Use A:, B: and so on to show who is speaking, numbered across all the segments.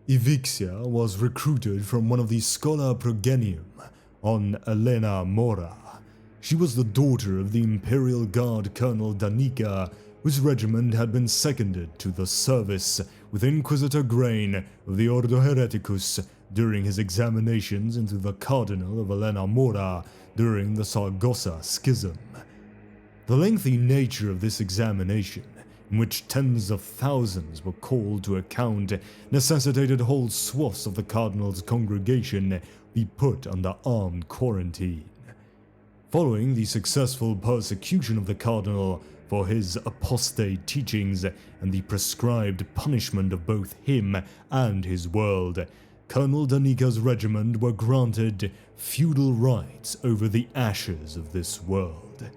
A: Ivixia was recruited from one of the Schola Progenium on Elena Mora. She was the daughter of the Imperial Guard Colonel Danica, whose regiment had been seconded to the service with Inquisitor Grain of the Ordo Hereticus during his examinations into the Cardinal of Elena Mora during the Saragossa Schism. The lengthy nature of this examination, in which tens of thousands were called to account, necessitated whole swaths of the Cardinal's congregation be put under armed quarantine. Following the successful persecution of the Cardinal for his apostate teachings and the prescribed punishment of both him and his world, Colonel Danica's regiment were granted feudal rights over the ashes of this world.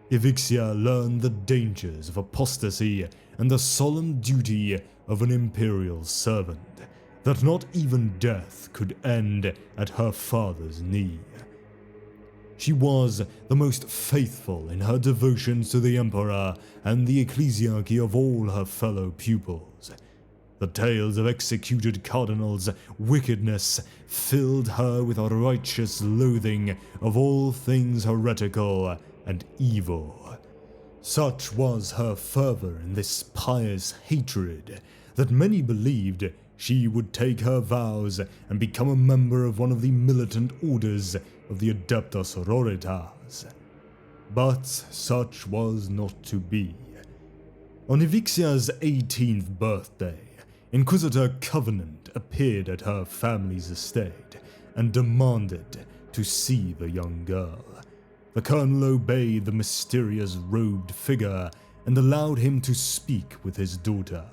A: Ivixia learned the dangers of apostasy and the solemn duty of an imperial servant, that not even death could end at her father's knee. She was the most faithful in her devotions to the Emperor and the ecclesiarchy of all her fellow pupils. The tales of executed cardinals' wickedness filled her with a righteous loathing of all things heretical and evil. Such was her fervor in this pious hatred that many believed she would take her vows and become a member of one of the militant orders of the Adepta Sororitas. But such was not to be. On Ivixia's 18th birthday, Inquisitor Covenant appeared at her family's estate and demanded to see the young girl. The colonel obeyed the mysterious robed figure and allowed him to speak with his daughter.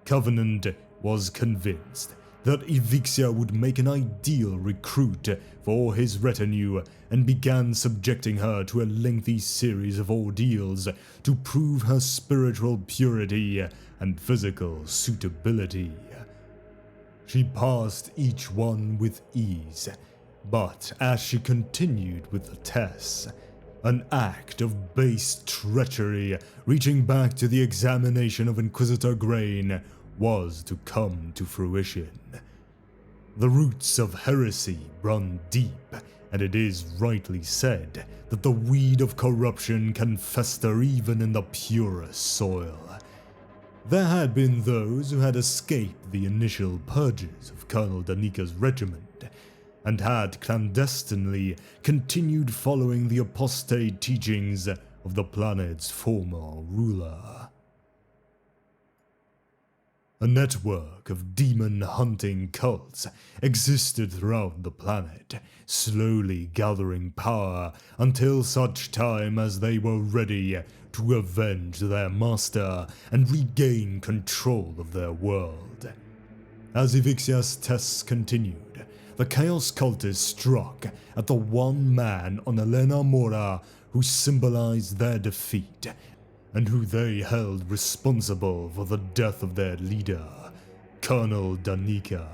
A: Covenant was convinced that Ivixia would make an ideal recruit for his retinue and began subjecting her to a lengthy series of ordeals to prove her spiritual purity and physical suitability. She passed each one with ease, but as she continued with the tests, an act of base treachery reaching back to the examination of Inquisitor Grain was to come to fruition. The roots of heresy run deep, and it is rightly said that the weed of corruption can fester even in the purest soil. There had been those who had escaped the initial purges of Colonel Danica's regiment, and had clandestinely continued following the apostate teachings of the planet's former ruler. A network of demon-hunting cults existed throughout the planet, slowly gathering power until such time as they were ready to avenge their master and regain control of their world. As Ivixia's tests continued, the Chaos Cultists struck at the one man on Elena Mora who symbolized their defeat, and who they held responsible for the death of their leader, Colonel Danica.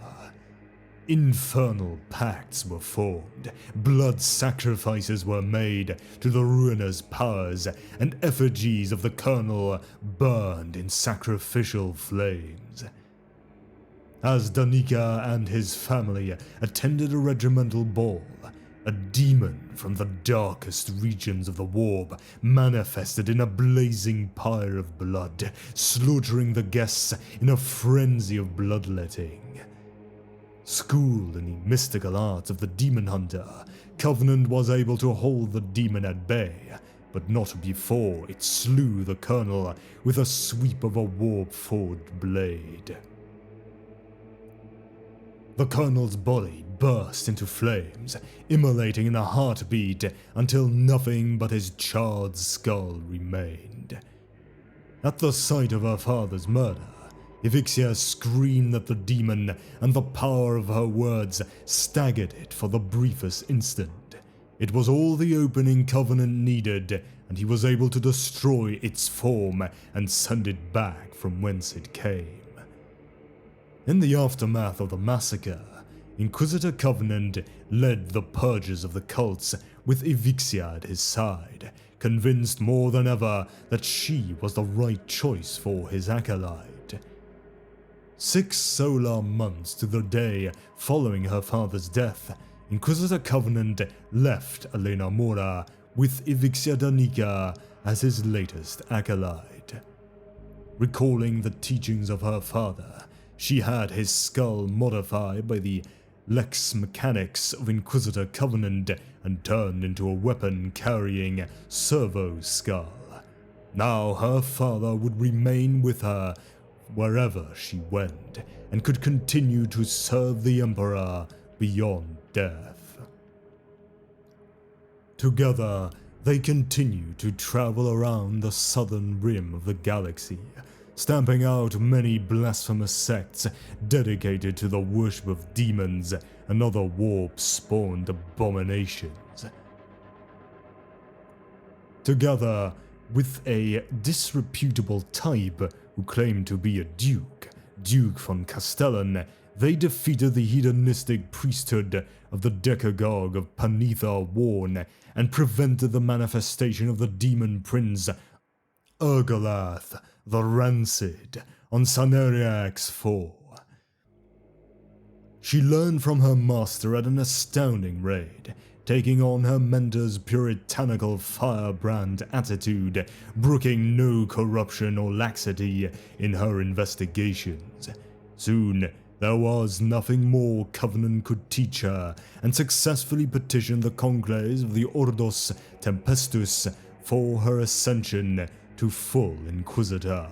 A: Infernal pacts were formed, blood sacrifices were made to the ruinous powers, and effigies of the Colonel burned in sacrificial flames. As Danica and his family attended a regimental ball, a demon from the darkest regions of the warp manifested in a blazing pyre of blood, slaughtering the guests in a frenzy of bloodletting. Schooled in the mystical arts of the Daemonhunter, Covenant was able to hold the demon at bay, but not before it slew the Colonel with a sweep of a warp-forged blade. The Colonel's body burst into flames, immolating in a heartbeat until nothing but his charred skull remained. At the sight of her father's murder, Ivixia screamed at the demon, and the power of her words staggered it for the briefest instant. It was all the opening Covenant needed, and he was able to destroy its form and send it back from whence it came. In the aftermath of the massacre, Inquisitor Covenant led the purges of the cults with Ivixia at his side, convinced more than ever that she was the right choice for his acolyte. 6 solar months to the day following her father's death, Inquisitor Covenant left Elena Mora with Ivixia Danica as his latest acolyte. Recalling the teachings of her father, she had his skull modified by the lex mechanics of Inquisitor Covenant and turned into a weapon-carrying servo skull. Now her father would remain with her wherever she went, and could continue to serve the Emperor beyond death. Together, they continue to travel around the southern rim of the galaxy, stamping out many blasphemous sects dedicated to the worship of demons and other warp-spawned abominations. Together with a disreputable type who claimed to be a Duke von Castellan, they defeated the hedonistic priesthood of the Decagogue of Panetha Warn and prevented the manifestation of the demon prince Urgalath the Rancid on Sanariax 4. She learned from her master at an astounding rate, taking on her mentor's puritanical firebrand attitude, brooking no corruption or laxity in her investigations. Soon, there was nothing more Covenant could teach her, and successfully petitioned the conclaves of the Ordos Tempestus for her ascension to full Inquisitor.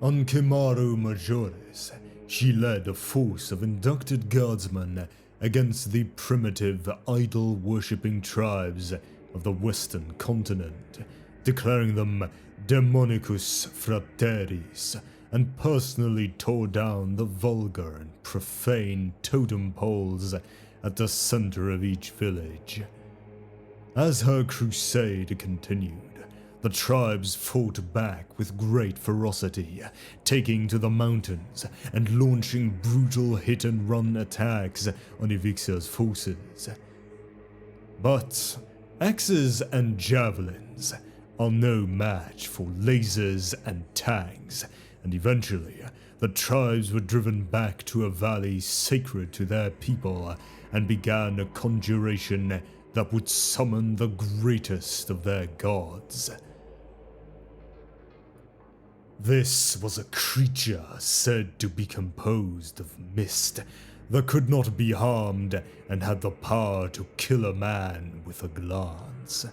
A: On Kimaru Majoris, she led a force of inducted guardsmen against the primitive, idol-worshipping tribes of the western continent, declaring them Demonicus Frateris, and personally tore down the vulgar and profane totem poles at the center of each village. As her crusade continued, the tribes fought back with great ferocity, taking to the mountains and launching brutal hit-and-run attacks on Ivixia's forces. But axes and javelins are no match for lasers and tanks, and eventually the tribes were driven back to a valley sacred to their people and began a conjuration that would summon the greatest of their gods. This was a creature said to be composed of mist that could not be harmed and had the power to kill a man with a glance.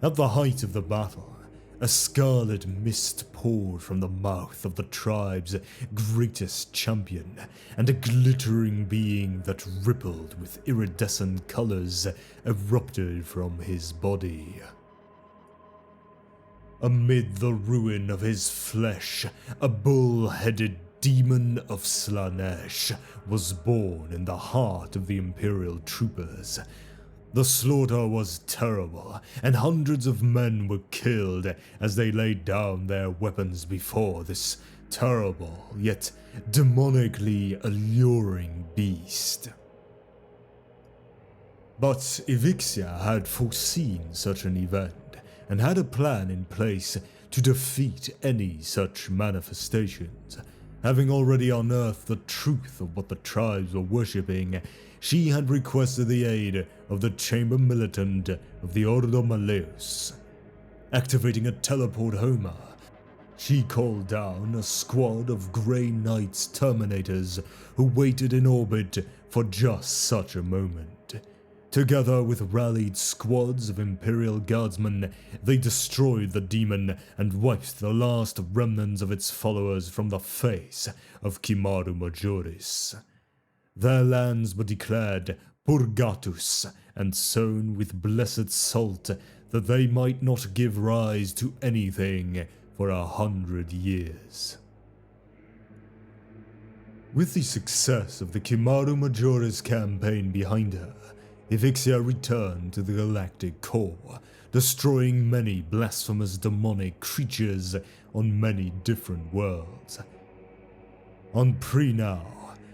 A: At the height of the battle, a scarlet mist poured from the mouth of the tribe's greatest champion, and a glittering being that rippled with iridescent colors erupted from his body. Amid the ruin of his flesh, a bull-headed demon of Slanesh was born in the heart of the Imperial troopers. The slaughter was terrible, and hundreds of men were killed as they laid down their weapons before this terrible yet demonically alluring beast. But Ivixia had foreseen such an event, and had a plan in place to defeat any such manifestations. Having already unearthed the truth of what the tribes were worshipping, she had requested the aid of the Chamber Militant of the Ordo Malleus. Activating a teleport Homer, she called down a squad of Grey Knights Terminators who waited in orbit for just such a moment. Together with rallied squads of Imperial Guardsmen, they destroyed the demon and wiped the last remnants of its followers from the face of Kimaru Majoris. Their lands were declared purgatus and sown with blessed salt that they might not give rise to anything for 100 years. With the success of the Kimaru Majoris campaign behind her, Ivixia returned to the galactic core, destroying many blasphemous demonic creatures on many different worlds. On Preenau,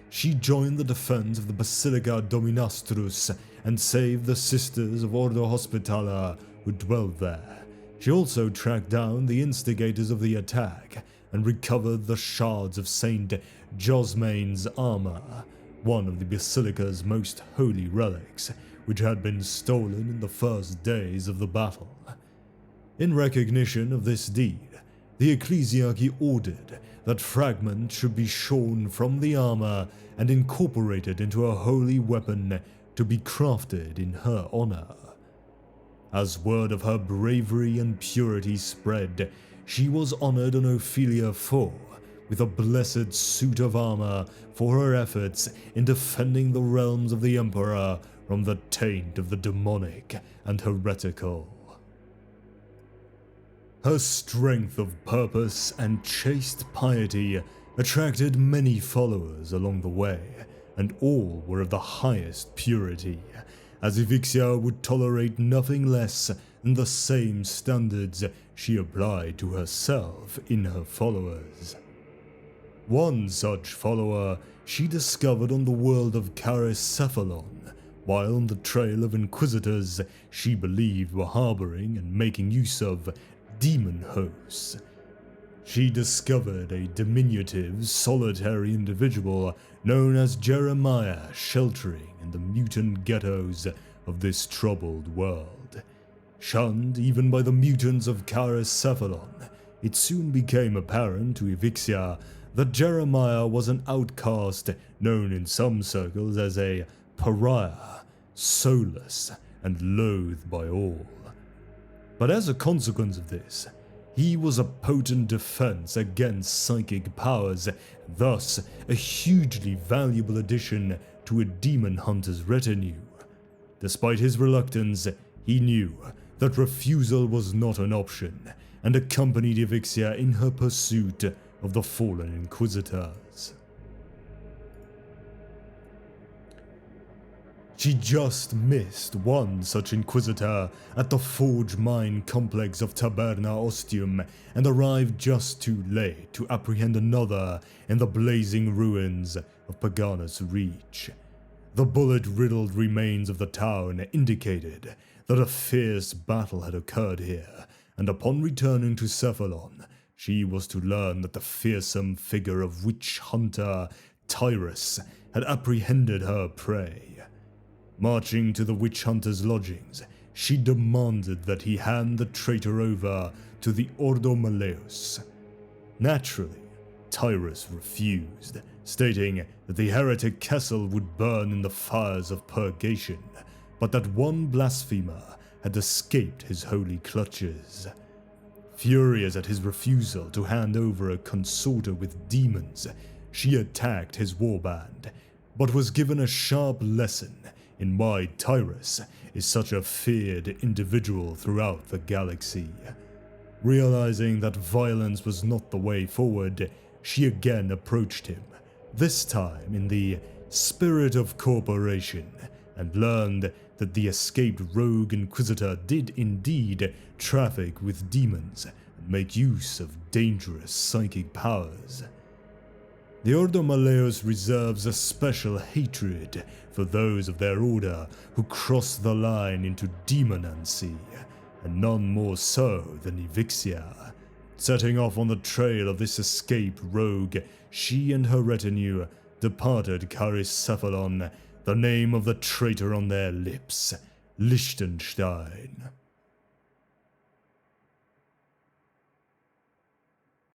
A: she joined the defense of the Basilica Dominastrus and saved the Sisters of Ordo Hospitaller who dwelled there. She also tracked down the instigators of the attack and recovered the shards of Saint Josmain's armor, one of the Basilica's most holy relics, which had been stolen in the first days of the battle. In recognition of this deed, the Ecclesiarchy ordered that fragments should be shorn from the armor and incorporated into a holy weapon to be crafted in her honor. As word of her bravery and purity spread, she was honored on Ophelia IV with a blessed suit of armor for her efforts in defending the realms of the Emperor from the taint of the demonic and heretical. Her strength of purpose and chaste piety attracted many followers along the way, and all were of the highest purity, as Ivixia would tolerate nothing less than the same standards she applied to herself in her followers. One such follower she discovered on the world of Caris-Cephalon, while on the trail of Inquisitors she believed were harboring and making use of demon hosts. She discovered a diminutive, solitary individual known as Jeremiah sheltering in the mutant ghettos of this troubled world. Shunned even by the mutants of Caris-Cephalon, it soon became apparent to Ivixia that Jeremiah was an outcast known in some circles as a pariah, soulless and loathed by all. But as a consequence of this, he was a potent defense against psychic powers, thus a hugely valuable addition to a Daemonhunter's retinue. Despite his reluctance, he knew that refusal was not an option, and accompanied Ivixia in her pursuit of the fallen Inquisitors. She just missed one such Inquisitor at the Forge Mine complex of Taberna Ostium and arrived just too late to apprehend another in the blazing ruins of Paganus Reach. The bullet-riddled remains of the town indicated that a fierce battle had occurred here, and upon returning to Cephalon, she was to learn that the fearsome figure of witch hunter Tyrus had apprehended her prey. Marching to the witch hunter's lodgings, she demanded that he hand the traitor over to the Ordo Malleus. Naturally, Tyrus refused, stating that the heretic Kessel would burn in the fires of purgation, but that one blasphemer had escaped his holy clutches. Furious at his refusal to hand over a consorter with demons, she attacked his warband, but was given a sharp lesson in why Tyrus is such a feared individual throughout the galaxy. Realizing that violence was not the way forward, she again approached him, this time in the spirit of cooperation, and learned that the escaped rogue Inquisitor did indeed traffic with demons and make use of dangerous psychic powers. The Ordo Malleus reserves a special hatred for those of their order who cross the line into demonancy, and none more so than Ivixia. Setting off on the trail of this escaped rogue, she and her retinue departed Caris-Cephalon, the name of the traitor on their lips, Liechtenstein.